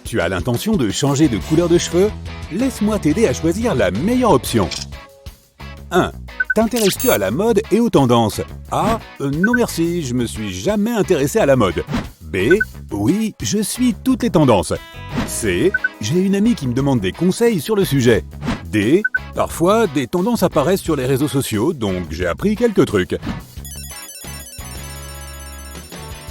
Tu as l'intention de changer de couleur de cheveux? Laisse-moi t'aider à choisir la meilleure option. 1. T'intéresses-tu à la mode et aux tendances? A. Non merci, je me suis jamais intéressé à la mode. B. Oui, je suis toutes les tendances. C. J'ai une amie qui me demande des conseils sur le sujet. D. Parfois, des tendances apparaissent sur les réseaux sociaux, donc j'ai appris quelques trucs.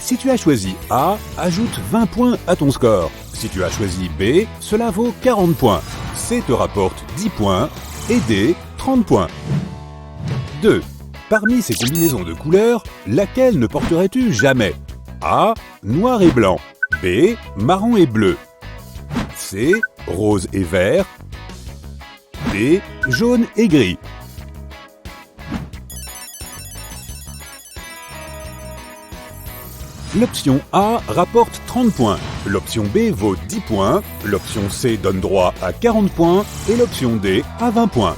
Si tu as choisi A, ajoute 20 points à ton score. Si tu as choisi B, cela vaut 40 points. C te rapporte 10 points et D, 30 points. 2. Parmi ces combinaisons de couleurs, laquelle ne porterais-tu jamais? A. Noir et blanc. B. Marron et bleu. C. Rose et vert. D. Jaune et gris. L'option A rapporte 30 points, l'option B vaut 10 points, l'option C donne droit à 40 points et l'option D à 20 points.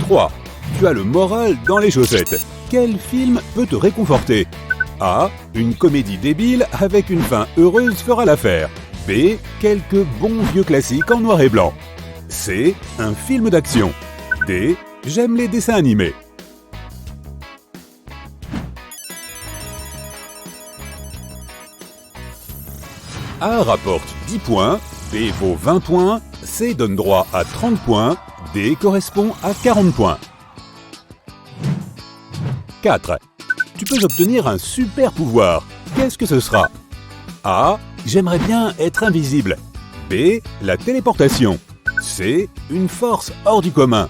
3. Tu as le moral dans les chaussettes. Quel film peut te réconforter? A. Une comédie débile avec une fin heureuse fera l'affaire. B. Quelques bons vieux classiques en noir et blanc. C. Un film d'action. D. J'aime les dessins animés. A rapporte 10 points, B vaut 20 points, C donne droit à 30 points, D correspond à 40 points. 4. Tu peux obtenir un super pouvoir. Qu'est-ce que ce sera? A. J'aimerais bien être invisible. B. La téléportation. C. Une force hors du commun.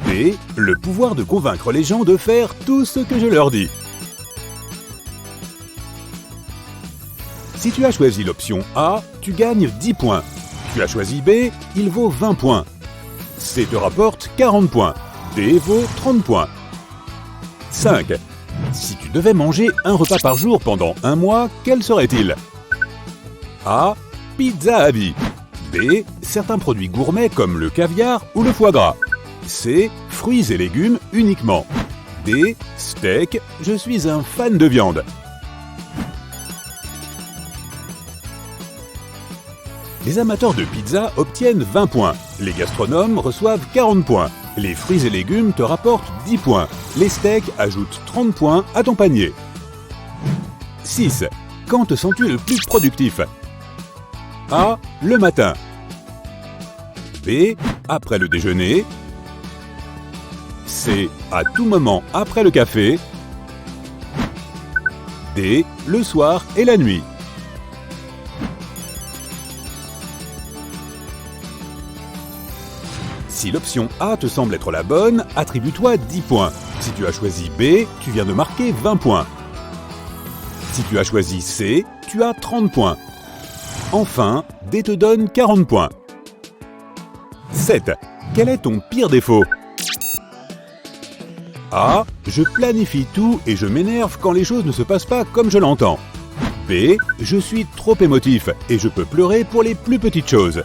D. Le pouvoir de convaincre les gens de faire tout ce que je leur dis. Si tu as choisi l'option A, tu gagnes 10 points. Tu as choisi B, il vaut 20 points. C te rapporte 40 points. D vaut 30 points. 5. Si tu devais manger un repas par jour pendant un mois, quel serait-il? A. Pizza à vie. B. Certains produits gourmets comme le caviar ou le foie gras. C. Fruits et légumes uniquement. D. Steak, je suis un fan de viande. Les amateurs de pizza obtiennent 20 points. Les gastronomes reçoivent 40 points. Les fruits et légumes te rapportent 10 points. Les steaks ajoutent 30 points à ton panier. 6. Quand te sens-tu le plus productif? A. Le matin. B. Après le déjeuner. C. À tout moment après le café. D. Le soir et la nuit. Si l'option A te semble être la bonne, attribue-toi 10 points. Si tu as choisi B, tu viens de marquer 20 points. Si tu as choisi C, tu as 30 points. Enfin, D te donne 40 points. 7. Quel est ton pire défaut? A. Je planifie tout et je m'énerve quand les choses ne se passent pas comme je l'entends. B. Je suis trop émotif et je peux pleurer pour les plus petites choses.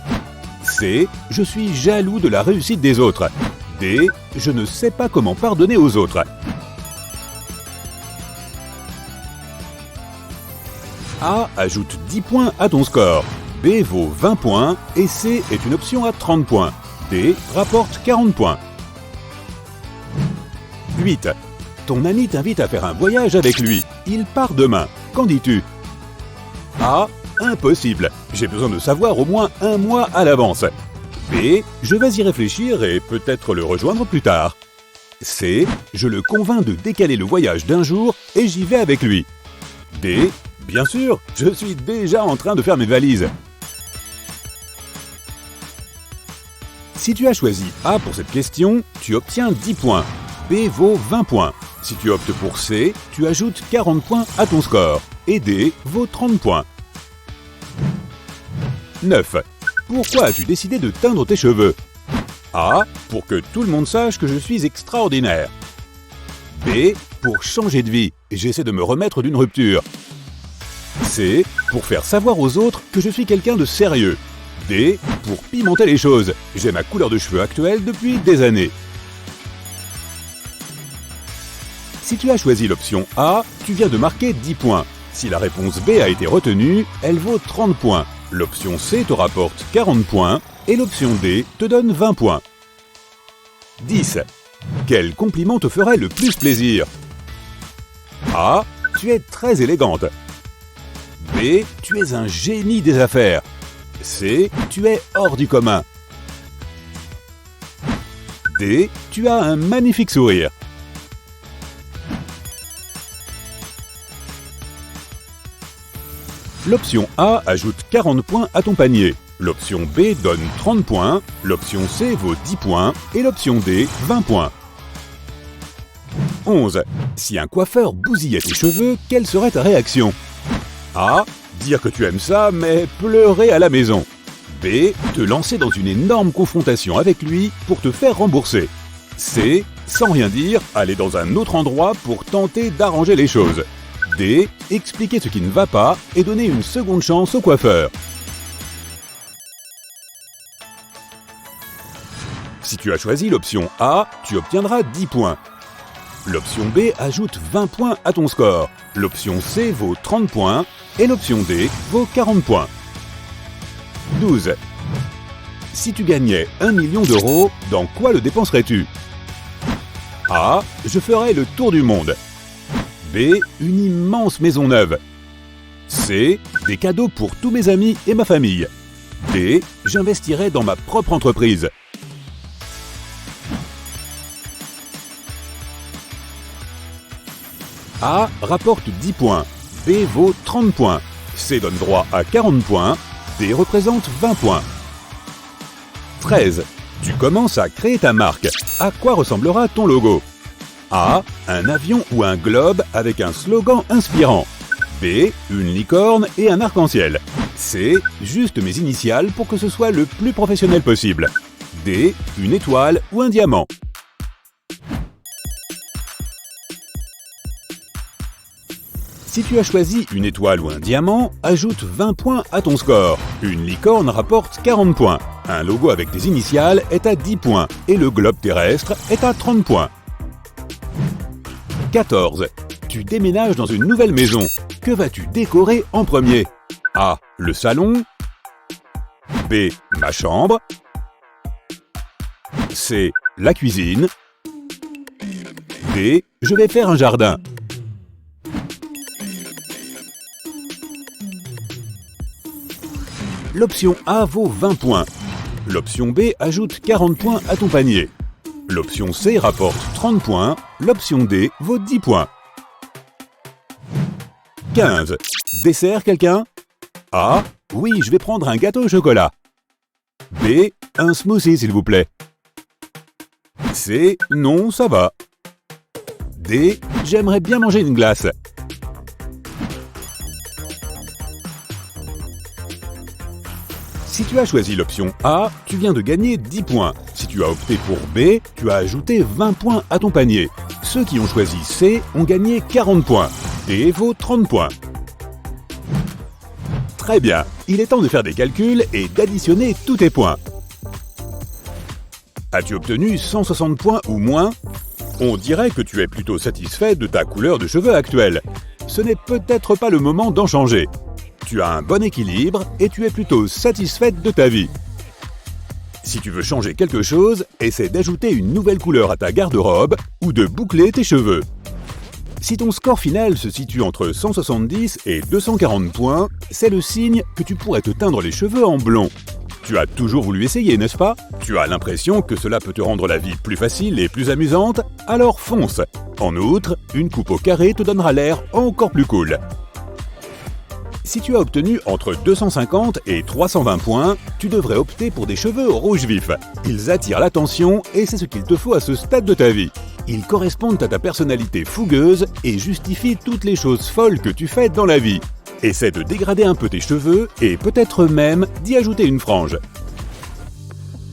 C. Je suis jaloux de la réussite des autres. D. Je ne sais pas comment pardonner aux autres. A ajoute 10 points à ton score. B vaut 20 points et C est une option à 30 points. D rapporte 40 points. 8. Ton ami t'invite à faire un voyage avec lui. Il part demain. Qu'en dis-tu? A. Impossible. J'ai besoin de savoir au moins un mois à l'avance. B. Je vais y réfléchir et peut-être le rejoindre plus tard. C. Je le convainc de décaler le voyage d'un jour et j'y vais avec lui. D. Bien sûr, je suis déjà en train de faire mes valises. Si tu as choisi A pour cette question, tu obtiens 10 points. B vaut 20 points. Si tu optes pour C, tu ajoutes 40 points à ton score. Et D vaut 30 points. 9. Pourquoi as-tu décidé de teindre tes cheveux? A. Pour que tout le monde sache que je suis extraordinaire. B. Pour changer de vie. J'essaie de me remettre d'une rupture. C. Pour faire savoir aux autres que je suis quelqu'un de sérieux. D. Pour pimenter les choses. J'ai ma couleur de cheveux actuelle depuis des années. Si tu as choisi l'option A, tu viens de marquer 10 points. Si la réponse B a été retenue, elle vaut 30 points. L'option C te rapporte 40 points et l'option D te donne 20 points. 10. Quel compliment te ferait le plus plaisir? A. Tu es très élégante. B. Tu es un génie des affaires. C. Tu es hors du commun. D. Tu as un magnifique sourire. L'option A ajoute 40 points à ton panier. L'option B donne 30 points, l'option C vaut 10 points et l'option D 20 points. 11. Si un coiffeur bousillait tes cheveux, quelle serait ta réaction? A. Dire que tu aimes ça, mais pleurer à la maison. B. Te lancer dans une énorme confrontation avec lui pour te faire rembourser. C. Sans rien dire, aller dans un autre endroit pour tenter d'arranger les choses. D. Expliquer ce qui ne va pas et donner une seconde chance au coiffeur. Si tu as choisi l'option A, tu obtiendras 10 points. L'option B ajoute 20 points à ton score. L'option C vaut 30 points et l'option D vaut 40 points. 12. Si tu gagnais 1 million d'euros, dans quoi le dépenserais-tu? A. Je ferais le tour du monde. B. Une immense maison neuve. C. Des cadeaux pour tous mes amis et ma famille. D. J'investirais dans ma propre entreprise. A rapporte 10 points, B vaut 30 points, C donne droit à 40 points, D représente 20 points. 13. Tu commences à créer ta marque. À quoi ressemblera ton logo? A. Un avion ou un globe avec un slogan inspirant. B. Une licorne et un arc-en-ciel. C. Juste mes initiales pour que ce soit le plus professionnel possible. D. Une étoile ou un diamant. Si tu as choisi une étoile ou un diamant, ajoute 20 points à ton score. Une licorne rapporte 40 points. Un logo avec tes initiales est à 10 points et le globe terrestre est à 30 points. 14. Tu déménages dans une nouvelle maison. Que vas-tu décorer en premier? A. Le salon. B. Ma chambre. C. La cuisine. D. Je vais faire un jardin. L'option A vaut 20 points. L'option B ajoute 40 points à ton panier. L'option C rapporte 30 points. L'option D vaut 10 points. 15. Dessert quelqu'un? A. Oui, je vais prendre un gâteau au chocolat. B. Un smoothie s'il vous plaît. C. Non, ça va. D. J'aimerais bien manger une glace. Si tu as choisi l'option A, tu viens de gagner 10 points. Si tu as opté pour B, tu as ajouté 20 points à ton panier. Ceux qui ont choisi C ont gagné 40 points. D vaut 30 points. Très bien, il est temps de faire des calculs et d'additionner tous tes points. As-tu obtenu 160 points ou moins? On dirait que tu es plutôt satisfait de ta couleur de cheveux actuelle. Ce n'est peut-être pas le moment d'en changer. Tu as un bon équilibre et tu es plutôt satisfaite de ta vie. Si tu veux changer quelque chose, essaie d'ajouter une nouvelle couleur à ta garde-robe ou de boucler tes cheveux. Si ton score final se situe entre 170 et 240 points, c'est le signe que tu pourrais te teindre les cheveux en blond. Tu as toujours voulu essayer, n'est-ce pas? Tu as l'impression que cela peut te rendre la vie plus facile et plus amusante? Alors fonce! En outre, une coupe au carré te donnera l'air encore plus cool. Si tu as obtenu entre 250 et 320 points, tu devrais opter pour des cheveux rouge vif. Ils attirent l'attention et c'est ce qu'il te faut à ce stade de ta vie. Ils correspondent à ta personnalité fougueuse et justifient toutes les choses folles que tu fais dans la vie. Essaie de dégrader un peu tes cheveux et peut-être même d'y ajouter une frange.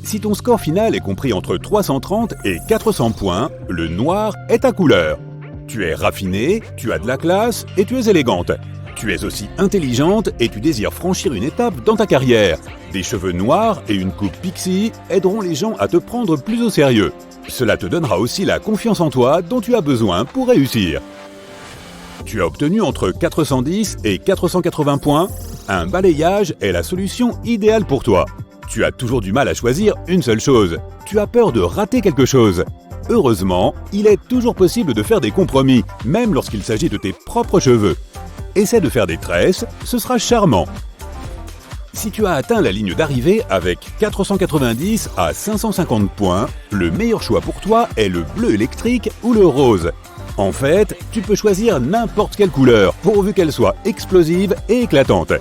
Si ton score final est compris entre 330 et 400 points, le noir est ta couleur. Tu es raffinée, tu as de la classe et tu es élégante. Tu es aussi intelligente et tu désires franchir une étape dans ta carrière. Des cheveux noirs et une coupe pixie aideront les gens à te prendre plus au sérieux. Cela te donnera aussi la confiance en toi dont tu as besoin pour réussir. Tu as obtenu entre 410 et 480 points. Un balayage est la solution idéale pour toi. Tu as toujours du mal à choisir une seule chose. Tu as peur de rater quelque chose. Heureusement, il est toujours possible de faire des compromis, même lorsqu'il s'agit de tes propres cheveux. Essaie de faire des tresses, ce sera charmant. Si tu as atteint la ligne d'arrivée avec 490 à 550 points, le meilleur choix pour toi est le bleu électrique ou le rose. En fait, tu peux choisir n'importe quelle couleur, pourvu qu'elle soit explosive et éclatante.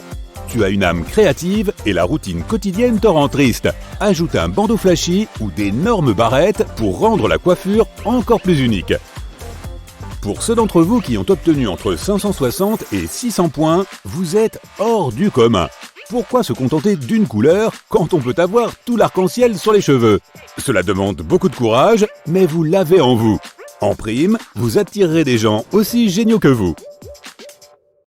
Tu as une âme créative et la routine quotidienne te rend triste. Ajoute un bandeau flashy ou d'énormes barrettes pour rendre la coiffure encore plus unique. Pour ceux d'entre vous qui ont obtenu entre 560 et 600 points, vous êtes hors du commun. Pourquoi se contenter d'une couleur quand on peut avoir tout l'arc-en-ciel sur les cheveux? Cela demande beaucoup de courage, mais vous l'avez en vous. En prime, vous attirerez des gens aussi géniaux que vous.